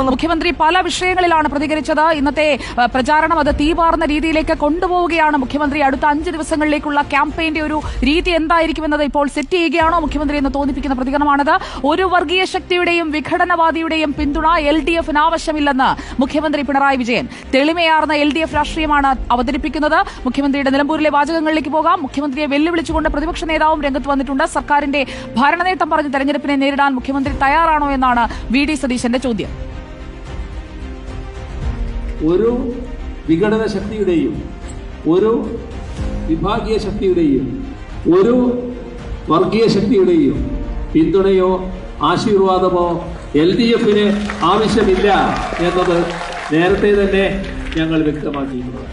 മുഖ്യമന്ത്രി പല വിഷയങ്ങളിലാണ് പ്രതികരിച്ചത്. ഇന്നത്തെ പ്രചാരണം അത് തീപാർന്ന രീതിയിലേക്ക് കൊണ്ടുപോവുകയാണ് മുഖ്യമന്ത്രി. അടുത്ത 5 ദിവസങ്ങളിലേക്കുള്ള ക്യാമ്പയിന്റെ ഒരു രീതി എന്തായിരിക്കുമെന്നത് ഇപ്പോൾ സെറ്റ് ചെയ്യുകയാണോ മുഖ്യമന്ത്രി എന്ന് തോന്നിപ്പിക്കുന്ന പ്രതികരണമാണത്. ഒരു വർഗീയ ശക്തിയുടെയും വിഘടനവാദിയുടെയും പിന്തുണ LDFന് ആവശ്യമില്ലെന്ന് മുഖ്യമന്ത്രി പിണറായി വിജയൻ. തെളിമയാർന്ന LDF രാഷ്ട്രീയമാണ് അവതരിപ്പിക്കുന്നത്. മുഖ്യമന്ത്രിയുടെ നിലമ്പൂരിലെ വാചകങ്ങളിലേക്ക് പോകാം. മുഖ്യമന്ത്രിയെ വെല്ലുവിളിച്ചുകൊണ്ട് പ്രതിപക്ഷ നേതാവും രംഗത്ത് വന്നിട്ടുണ്ട്. സർക്കാരിന്റെ ഭരണനേട്ടം പറഞ്ഞ് തെരഞ്ഞെടുപ്പിനെ നേരിടാൻ മുഖ്യമന്ത്രി തയ്യാറാണോ എന്നാണ് VD സതീശന്റെ ചോദ്യം. ഒരു വിഘടന ശക്തിയുടെയും ഒരു വിഭാഗീയ ശക്തിയുടെയും ഒരു വർഗീയ ശക്തിയുടെയും പിന്തുണയോ ആശീർവാദമോ LDFന് ആവശ്യമില്ല എന്നത് നേരത്തെ തന്നെ ഞങ്ങൾ വ്യക്തമാക്കിയിട്ടുണ്ട്.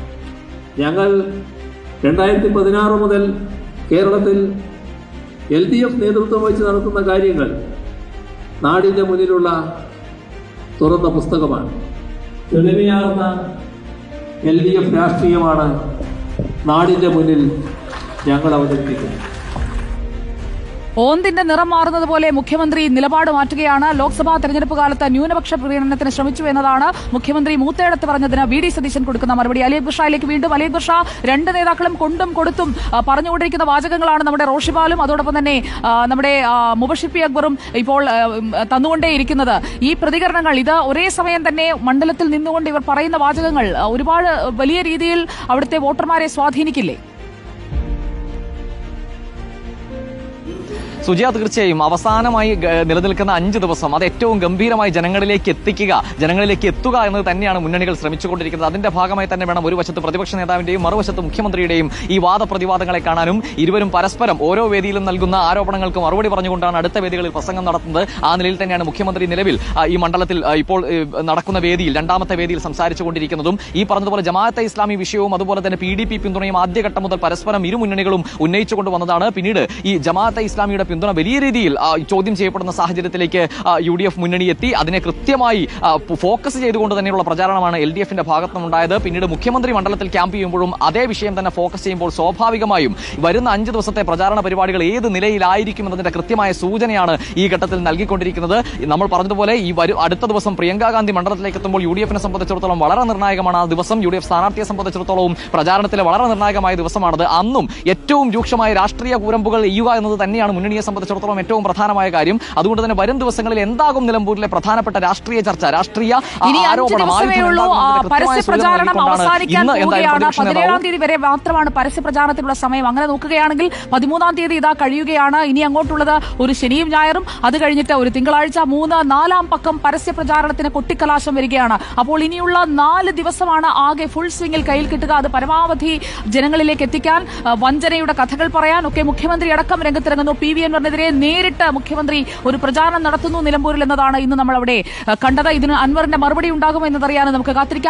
ഞങ്ങൾ 2016 മുതൽ കേരളത്തിൽ LDF നേതൃത്വം വഹിച്ച് നടത്തുന്ന കാര്യങ്ങൾ നാടിന്റെ മുന്നിലുള്ള തുറന്ന പുസ്തകമാണ്. തെളിമയാർന്ന LDF രാഷ്ട്രീയമാണ് നാടിന്റെ മുന്നിൽ ഞങ്ങൾ അവതരിപ്പിക്കുന്നത്. ഓന്തിന്റെ നിറം മാറുന്നത് പോലെ മുഖ്യമന്ത്രി നിലപാട് മാറ്റുകയാണ്. ലോക്സഭാ തെരഞ്ഞെടുപ്പ് കാലത്ത് ന്യൂനപക്ഷ പ്രീണനത്തിന് ശ്രമിച്ചു എന്നതാണ് മുഖ്യമന്ത്രി മൂത്തേടത്ത് പറഞ്ഞതിന് VD സതീശൻ കൊടുക്കുന്ന മറുപടി. അലി അക്ബർ ഷായിലേക്ക് വീണ്ടും. അലി അക്ബർ ഷാ, രണ്ട് നേതാക്കളും കൊണ്ടും കൊടുത്തും പറഞ്ഞുകൊണ്ടിരിക്കുന്ന വാചകങ്ങളാണ് നമ്മുടെ റോഷിപാലും അതോടൊപ്പം തന്നെ നമ്മുടെ മുബഷിർ പി അക്ബറും ഇപ്പോൾ തന്നുകൊണ്ടേയിരിക്കുന്നത്. ഈ പ്രതികരണങ്ങൾ ഇത് ഒരേ സമയം തന്നെ മണ്ഡലത്തിൽ നിന്നുകൊണ്ട് ഇവർ പറയുന്ന വാചകങ്ങൾ ഒരുപാട് വലിയ രീതിയിൽ അവിടുത്തെ വോട്ടർമാരെ സ്വാധീനിക്കില്ലേ? സുജിയ, തീർച്ചയായും അവസാനമായി നിലനിൽക്കുന്ന 5 ദിവസം അത് ഏറ്റവും ഗംഭീരമായി ജനങ്ങളിലേക്ക് എത്തുക എന്നത് തന്നെയാണ് മുന്നണികൾ ശ്രമിച്ചുകൊണ്ടിരിക്കുന്നത്. അതിന്റെ ഭാഗമായി തന്നെ വേണം ഒരു വശത്ത് പ്രതിപക്ഷ നേതാവിന്റെയും മറുവശത്ത് മുഖ്യമന്ത്രിയുടെയും ഈ വാദപ്രതിവാദങ്ങളെ കാണാനും. ഇരുവരും പരസ്പരം ഓരോ വേദിയിലും നൽകുന്ന ആരോപണങ്ങൾക്ക് മറുപടി പറഞ്ഞുകൊണ്ടാണ് അടുത്ത വേദികളിൽ പ്രസംഗം നടത്തുന്നത്. ആ നിലയിൽ തന്നെയാണ് മുഖ്യമന്ത്രി നിലവിൽ ഈ മണ്ഡലത്തിൽ ഇപ്പോൾ നടക്കുന്ന വേദിയിൽ, രണ്ടാമത്തെ വേദിയിൽ സംസാരിച്ചുകൊണ്ടിരിക്കുന്നതും. ഈ പറഞ്ഞതുപോലെ ജമാഅത്തെ ഇസ്ലാമി വിഷയവും അതുപോലെ തന്നെ PDP പിന്തുണയും ആദ്യഘട്ടം മുതൽ പരസ്പരം ഇരു മുന്നണികളും ഉന്നയിച്ചുകൊണ്ട് വന്നതാണ്. പിന്നീട് ഈ ജമാഅത്തെ ഇസ്ലാമിയുടെ പിന്തുണ വലിയ രീതിയിൽ ചോദ്യം ചെയ്യപ്പെടുന്ന സാഹചര്യത്തിലേക്ക് UDF മുന്നണി എത്തി. അതിനെ കൃത്യമായി ഫോക്കസ് ചെയ്തുകൊണ്ട് തന്നെയുള്ള പ്രചാരണമാണ് LDFന്റെ ഭാഗത്തുനിന്നുണ്ടായത്. പിന്നീട് മുഖ്യമന്ത്രി മണ്ഡലത്തിൽ ക്യാമ്പ് ചെയ്യുമ്പോഴും അതേ വിഷയം തന്നെ ഫോക്കസ് ചെയ്യുമ്പോൾ സ്വാഭാവികമായും വരുന്ന 5 ദിവസത്തെ പ്രചാരണ പരിപാടികൾ ഏത് നിലയിലായിരിക്കും എന്നതിന്റെ കൃത്യമായ സൂചനയാണ് ഈ ഘട്ടത്തിൽ നൽകിക്കൊണ്ടിരിക്കുന്നത്. നമ്മൾ പറഞ്ഞതുപോലെ ഈ അടുത്ത ദിവസം പ്രിയങ്ക ഗാന്ധി മണ്ഡലത്തിലേക്ക് എത്തുമ്പോൾ UDFനെ സംബന്ധിച്ചിടത്തോളം വളരെ നിർണായകമാണ് ആ ദിവസം. UDF സ്ഥാനാർത്ഥിയെ സംബന്ധിച്ചിടത്തോളവും പ്രചാരണത്തിലെ വളരെ നിർണായകമായ ദിവസമാണത്. അന്നും ഏറ്റവും രൂക്ഷമായ രാഷ്ട്രീയ കൂരമ്പുകൾ ചെയ്യുക എന്നത് തന്നെയാണ് മുന്നണിയെ സംബന്ധിച്ചിടത്തോളം ഏറ്റവും പ്രധാനമായ കാര്യം. അതുകൊണ്ട് തന്നെ വരും ദിവസങ്ങളിൽ എന്താകും നിലമ്പൂരിലെ പ്രധാനപ്പെട്ട രാഷ്ട്രീയ ചർച്ച, രാഷ്ട്രീയ ആരോപണം, പരസ്യപ്രചാരണം അവസാനിക്കാൻ പോവുകയാണ്. 17-ാം തീയതി വരെ മാത്രമാണ് പരസ്യപ്രചാരണത്തിനുള്ള സമയം. അങ്ങനെ നോക്കുകയാണെങ്കിൽ 13-ാം തീയതി ഇതാ കഴിയുകയാണ്. ഇനി അങ്ങോട്ടുള്ളത് ഒരു ശനിയും ഞായറും, അത് കഴിഞ്ഞിട്ട് ഒരു തിങ്കളാഴ്ച, 3, 4-ാം പക്കം പരസ്യപ്രചാരണത്തിന് കൊട്ടിക്കലാശം വരികയാണ്. അപ്പോൾ ഇനിയുള്ള 4 ദിവസമാണ് ആകെ ഫുൾ സ്വിംഗിൽ കയ്യിൽ കിട്ടുക. അത് പരമാവധി ജനങ്ങളിലേക്ക് എത്തിക്കാൻ, വഞ്ചനയുടെ കഥകൾ പറയാൻ ഒക്കെ മുഖ്യമന്ത്രി അടക്കം രംഗത്തിറങ്ങുന്നു. PV അൻവറിനെതിരെ നേരിട്ട് മുഖ്യമന്ത്രി ഒരു പ്രചാരണം നടത്തുന്നു നിലമ്പൂരിൽ എന്നതാണ് ഇന്ന് നമ്മൾ അവിടെ കണ്ടത്. ഇതിന് അൻവറിന്റെ മറുപടി ഉണ്ടാകുമോ എന്നതറിയാൻ നമുക്ക് കാത്തിരിക്കാം.